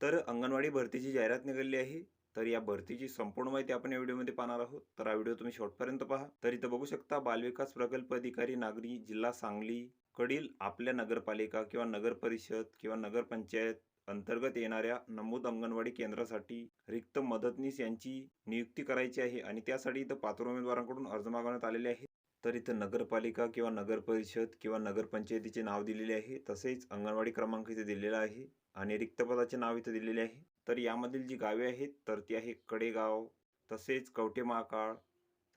तर अंगणवाडी भरतीची जाहिरात निघाली आहे. तर या भरतीची संपूर्ण माहिती आपण या व्हिडिओमध्ये पाहणार आहोत. तर हा व्हिडिओ तुम्ही शेवटपर्यंत पहा. तर इथं बघू शकता बालविकास प्रकल्प अधिकारी नागरी जिल्हा सांगली कडील आपल्या नगरपालिका किंवा नगर परिषद किंवा नगरपंचायत अंतर्गत येणाऱ्या नमूद अंगणवाडी केंद्रासाठी रिक्त मदतनीस यांची नियुक्ती करायची आहे आणि त्यासाठी इथं पात्र उमेदवारांकडून अर्ज मागवण्यात आलेले आहे. तर इथं नगरपालिका किंवा नगर परिषद किंवा नगरपंचायतीचे नाव दिलेले आहे. तसेच अंगणवाडी क्रमांक इथे दिलेला आहे आणि रिक्त पदाचे नाव इथे दिलेले आहे. तर यामधील जी गावे आहेत तर ती आहे कडेगाव, तसेच कवठे महाकाळ,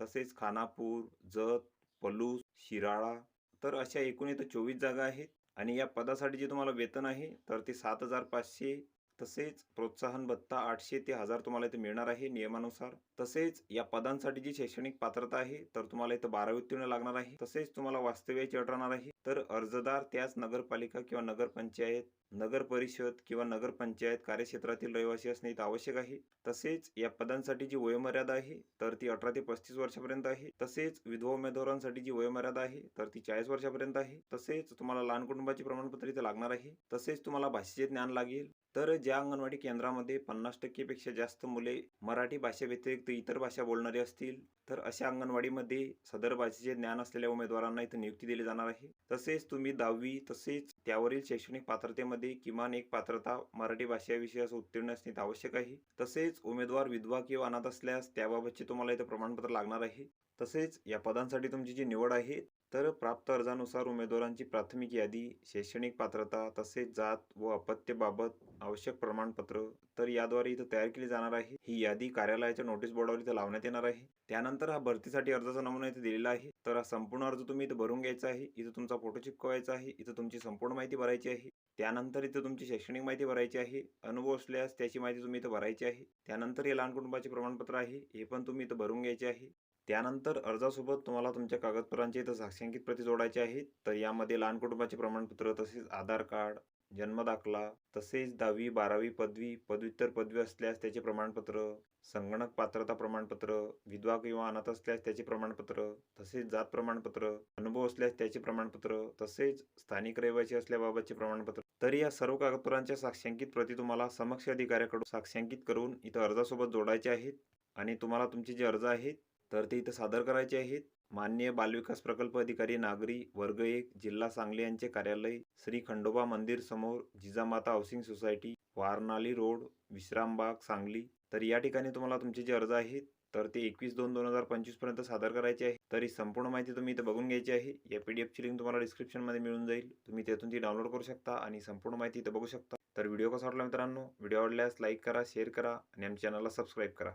तसेच खानापूर, जत, पलूस, शिराळा. तर अशा एकूण इथं 24 जागा आहेत आणि या पदासाठी जे तुम्हाला वेतन आहे तर ते 7,500, तसेच प्रोत्साहन भत्ता 800 ते 1000 तुम्हाला इथे मिळणार आहे नियमानुसार. तसेच या पदांसाठी जी शैक्षणिक पात्रता आहे तर तुम्हाला इथं 12वी उत्तीर्ण लागणार आहे. तसेच तुम्हाला वास्तव्याची अट राहणार आहे. तर अर्जदार त्याच नगरपालिका किंवा नगरपंचायत, नगर परिषद किंवा नगरपंचायत कार्यक्षेत्रातील रहिवासी असणे इथं आवश्यक आहे. तसेच या पदांसाठी जी वयोमर्यादा आहे तर ती 18 ते 35 वर्षापर्यंत आहे. तसेच विधवा उमेदवारांसाठी जी वयोमर्यादा आहे तर ती 40 वर्षापर्यंत आहे. तसेच तुम्हाला लहान कुटुंबाची प्रमाणपत्र इथे लागणार आहे. तसेच तुम्हाला भाषेचे ज्ञान लागेल. तर ज्या अंगणवाडी केंद्रामध्ये 50% पेक्षा जास्त मुले मराठी भाषेव्यतिरिक्त इतर भाषा बोलणारी असतील तर अशा अंगणवाडीमध्ये सदर भाषेचे ज्ञान असलेल्या उमेदवारांना इथे नियुक्ती दिली जाणार आहे. तसेच तुम्ही 10वी तसेच त्यावरील शैक्षणिक पात्रतेमध्ये किमान एक पात्रता मराठी भाषा विषयास उत्तीर्ण असणे आवश्यक आहे. तसेच उमेदवार विधवा किंवा अनाथ असल्यास त्याबाबतचे तुम्हाला इथे प्रमाणपत्र लागणार आहे. तसेच या पदांसाठी तुमची जी निवड आहे तर प्राप्त अर्जानुसार उमेदवारांची प्राथमिक यादी, शैक्षणिक पात्रता तसेच जात व अपत्याबाबत आवश्यक प्रमाणपत्र तर याद्वारे इथं तयार केली जाणार आहे. ही यादी कार्यालयाच्या नोटीस बोर्डावर इथं लावण्यात येणार आहे. त्यानंतर हा भरतीसाठी अर्जाचा नमुना इथे दिलेला आहे. तर हा संपूर्ण अर्ज तुम्ही इथं भरून घ्यायचा आहे. इथं तुमचा फोटो चिपकवायचा आहे. इथं तुमची संपूर्ण माहिती भरायची आहे. त्यानंतर इथं तुमची शैक्षणिक माहिती भरायची आहे. अनुभव असल्यास त्याची माहिती तुम्ही इथं भरायची आहे. त्यानंतर हे लहान कुटुंबाचे प्रमाणपत्र आहे हे पण तुम्ही इथं भरून घ्यायचे आहे. त्यानंतर अर्जासोबत तुम्हाला तुमच्या कागदपत्रांची इथं साक्षांकित प्रती जोडायची आहेत. तर यामध्ये लहान कुटुंबाचे प्रमाणपत्र तसेच आधार कार्ड, जन्म दाखला, तसेच 10वी 12वी पदवी, पदव्युत्तर पदवी असल्यास त्याचे प्रमाणपत्र, संगणक पात्रता प्रमाणपत्र, विधवा किंवा अनाथ असल्यास त्याचे प्रमाणपत्र, तसेच जात प्रमाणपत्र, अनुभव असल्यास त्याचे प्रमाणपत्र, तसेच स्थानिक रहिवासी असल्याबाबतचे प्रमाणपत्र. तर या सर्व कागदपत्रांच्या साक्षांकित प्रती तुम्हाला समक्ष अधिकाऱ्याकडून साक्षांकित करून इथं अर्जासोबत जोडायचे आहेत आणि तुम्हाला तुमचे जे अर्ज आहेत तर ते इथं सादर करायचे आहेत. माननीय बालविकास प्रकल्प अधिकारी नागरी वर्ग 1 जिल्हा सांगली यांचे कार्यालय श्री खंडोबा मंदिर समोर Jijamata housing society, Warnali road, Vishrambag, Sangli. तर या ठिकाणी तुम्हाला तुमचे जे अर्ज आहेत तर ते 21/2/2025 पर्यंत सादर करायचे आहे. तर ही संपूर्ण माहिती तुम्ही इथं बघून घ्यायची आहे. या पीडीएफची लिंक तुम्हाला डिस्क्रिप्शनमध्ये मिळून जाईल. तुम्ही त्यातून ती डाउनलोड करू शकता आणि संपूर्ण माहिती इथं बघू शकता. तर व्हिडिओ कसा वाटला मित्रांनो, व्हिडिओ आवडल्यास लाईक करा, शेअर करा आणि आमच्या चॅनलला सबस्क्राईब करा.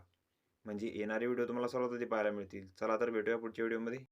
म्हणजे येणारे व्हिडिओ तुम्हाला सर्वात आधी पाहायला मिळतील. चला तर भेटूया पुढच्या व्हिडिओमध्ये.